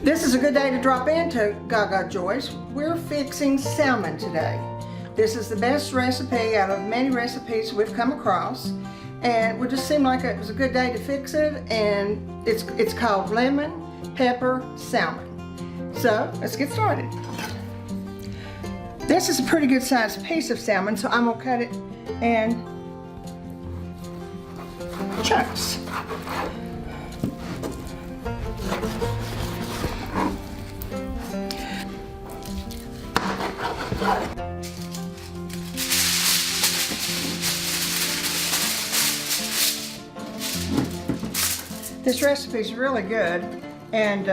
This is a good day to drop into Gagajoy's. We're fixing salmon today. This is the best recipe out of many recipes we've come across, and it would just seem like it was a good day to fix it. And it's called lemon pepper salmon. So let's get started. This is a pretty good sized piece of salmon, so I'm gonna cut it in chunks. This recipe is really good, and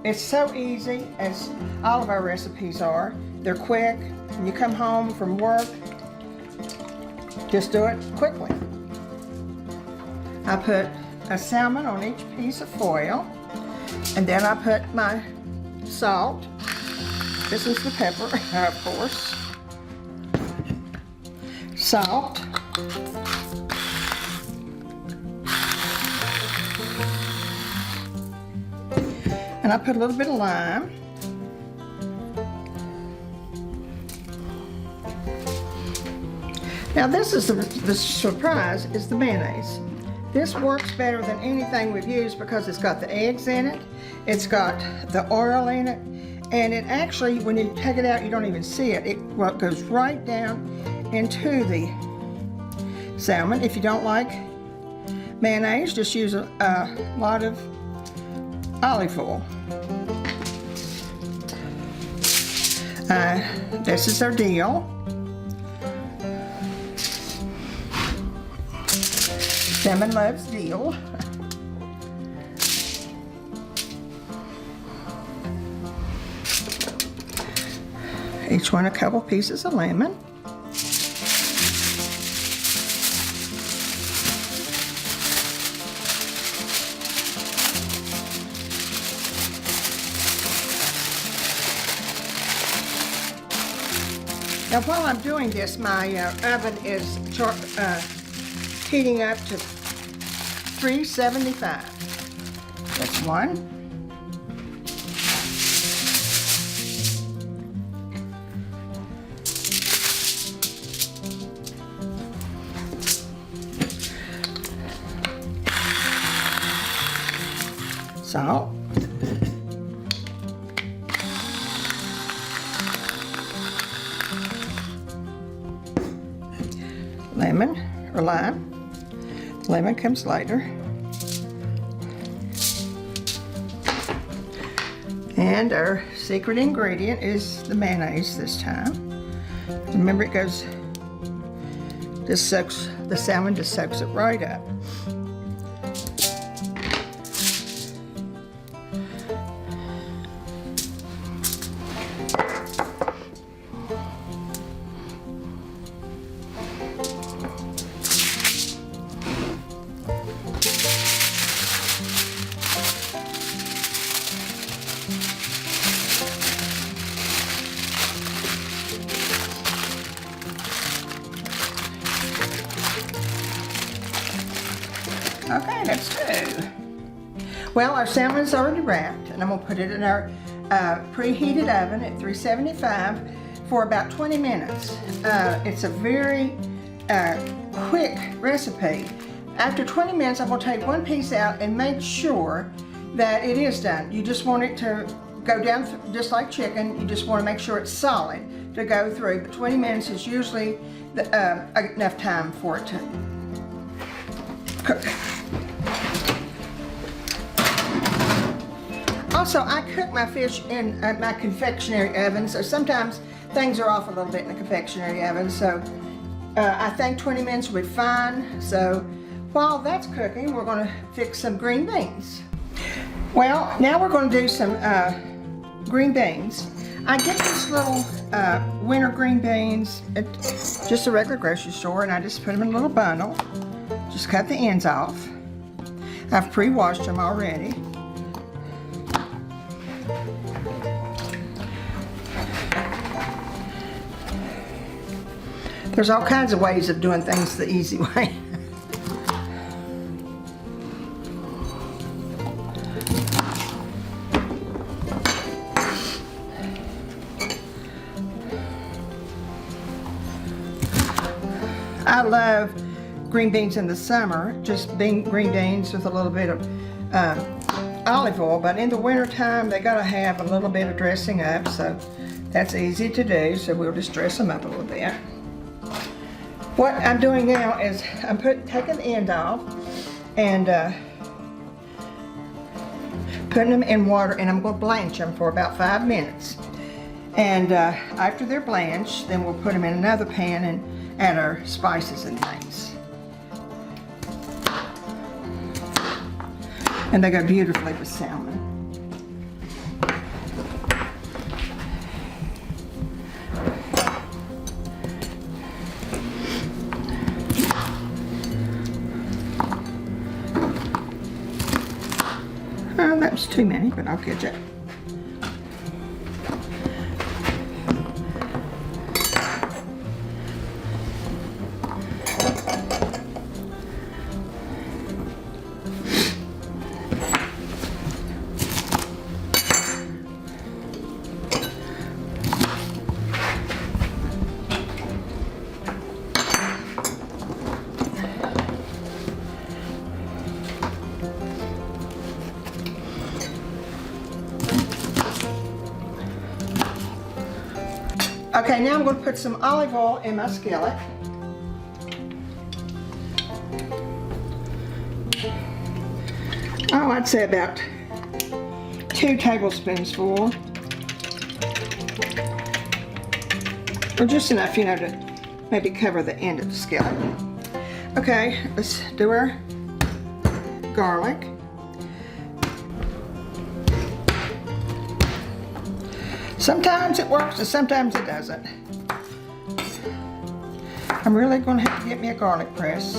it's so easy, as all of our recipes are. They're quick. When you come home from work, just do it quickly. I put a salmon on each piece of foil, and then I put my salt. This is the pepper, of course. Salt. And I put a little bit of lime. Now this is the surprise, is the mayonnaise. This works better than anything we've used because it's got the eggs in it, it's got the oil in it, and it actually, when you take it out, you don't even see it. It goes right down into the salmon. If you don't like mayonnaise, just use a lot of olive oil. This is our dill. Salmon loves dill. Each one a couple pieces of lemon. Now while I'm doing this, my oven is heating up to 375. That's one. Salt. Lemon or lime. Lemon comes later. And our secret ingredient is the mayonnaise this time. Remember, it goes, just soaks, the salmon just soaks it right up. Okay, that's two. Well, our salmon's already wrapped, and I'm gonna put it in our preheated oven at 375 for about 20 minutes. It's a very quick recipe. After 20 minutes, I'm gonna take one piece out and make sure that it is done. You just want it to go down just like chicken. You just want to make sure it's solid to go through. But 20 minutes is usually enough time for it to cook. Also, I cook my fish in my confectionery oven, so sometimes things are off a little bit in the confectionery oven, so I think 20 minutes will be fine. So while that's cooking, we're going to fix some green beans. Well, now we're going to do some green beans. I get these little winter green beans at just a regular grocery store, and I just put them in a little bundle. Just cut the ends off. I've pre-washed them already. There's all kinds of ways of doing things the easy way. I love green beans in the summer, just green beans with a little bit of olive oil, but in the winter time they gotta have a little bit of dressing up, so that's easy to do, so we'll just dress them up a little bit. What I'm doing now is I'm taking the end off and putting them in water, and I'm going to blanch them for about 5 minutes. And after they're blanched, then we'll put them in another pan and add our spices and things. And they go beautifully with salmon. Oh, that was too many, but I'll get it. Okay, now I'm going to put some olive oil in my skillet. Oh, I'd say about 2 tablespoons full. Or just enough, you know, to maybe cover the end of the skillet. Okay, let's do our garlic. Sometimes it works and sometimes it doesn't. I'm really going to have to get me a garlic press.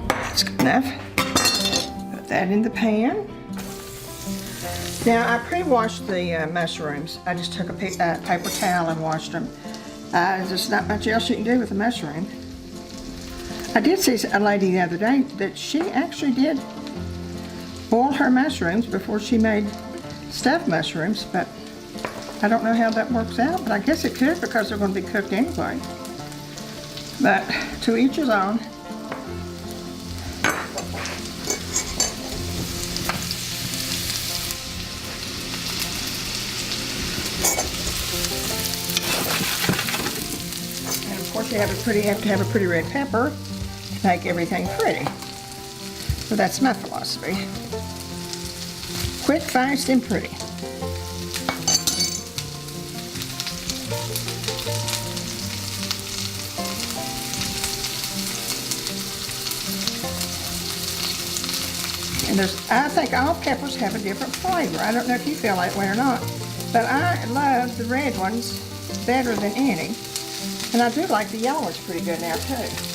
That's good enough. Put that in the pan. Now I pre-washed the mushrooms. I just took a paper towel and washed them. There's not much else you can do with a mushroom. I did see a lady the other day that she actually did boil her mushrooms before she made stuffed mushrooms, but I don't know how that works out, but I guess it could because they're going to be cooked anyway. But to each his own. And of course you have to have a pretty red pepper to make everything pretty. So that's my philosophy. Quick, fast, and pretty. And I think all peppers have a different flavor. I don't know if you feel that way or not, but I love the red ones better than any. And I do like the yellow ones pretty good now too.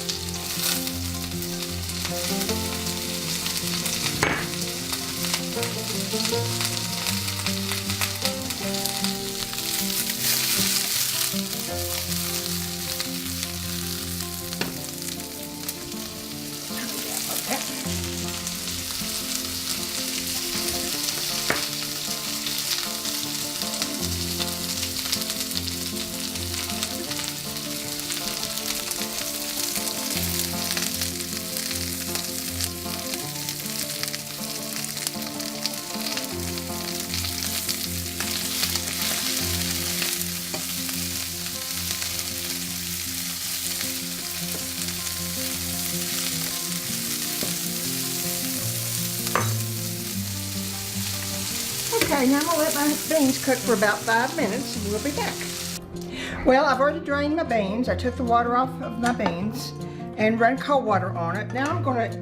Okay, now I'm going to let my beans cook for about 5 minutes and we'll be back. Well, I've already drained my beans. I took the water off of my beans and run cold water on it. Now I'm going to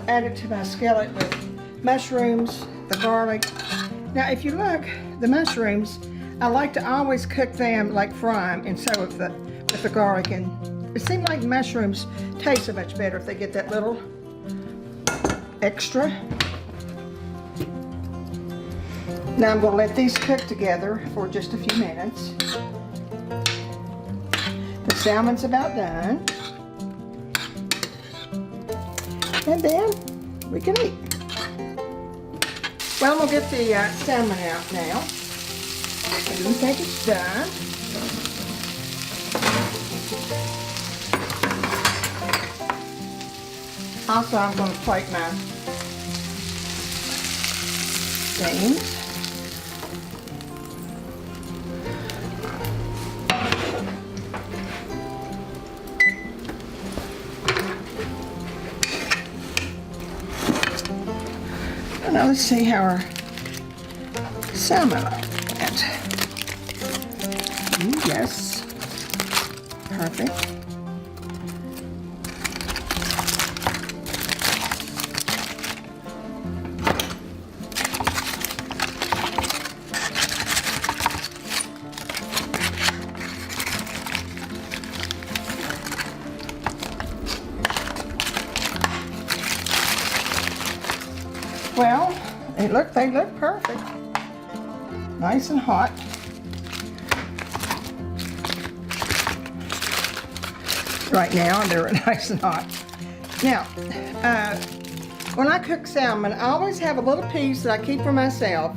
add it to my skillet with mushrooms, the garlic. Now if you look, the mushrooms, I like to always cook them like fry them, and so with the garlic. And it seems like mushrooms taste so much better if they get that little extra. Now I'm going to let these cook together for just a few minutes. The salmon's about done. And then we can eat. Well, I'm going to get the salmon out now. I do think it's done. Also, I'm going to plate my beans. Now let's see how our salmon went. Yes, perfect. Well, they look perfect. Nice and hot. Right now, they're nice and hot. Now, when I cook salmon, I always have a little piece that I keep for myself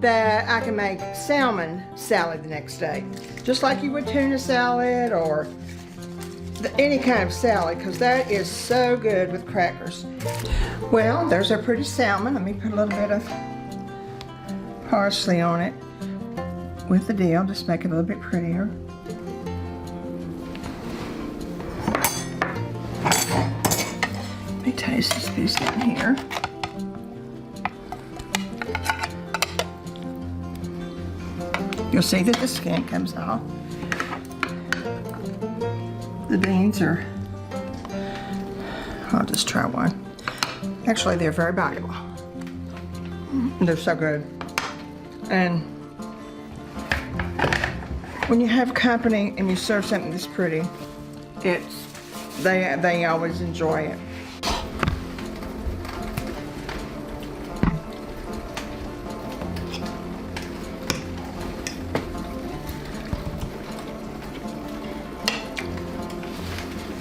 that I can make salmon salad the next day. Just like you would tuna salad or any kind of salad, because that is so good with crackers. Well, there's our pretty salmon. Let me put a little bit of parsley on it with the dill, just make it a little bit prettier. Let me taste this piece down here. You'll see that the skin comes off. The beans are, I'll just try one. Actually, they're very valuable. They're so good. And when you have company and you serve something this pretty, they always enjoy it.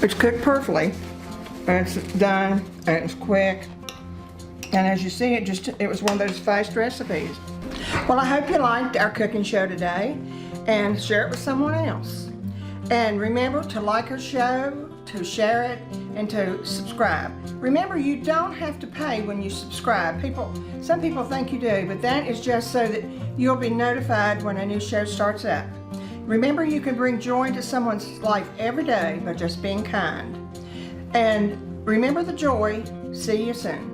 It's cooked perfectly, and it's done, and it's quick. And as you see, it was one of those fast recipes. Well, I hope you liked our cooking show today, and share it with someone else. And remember to like our show, to share it, and to subscribe. Remember, you don't have to pay when you subscribe. Some people think you do, but that is just so that you'll be notified when a new show starts up. Remember, you can bring joy into someone's life every day by just being kind. And remember the joy. See you soon.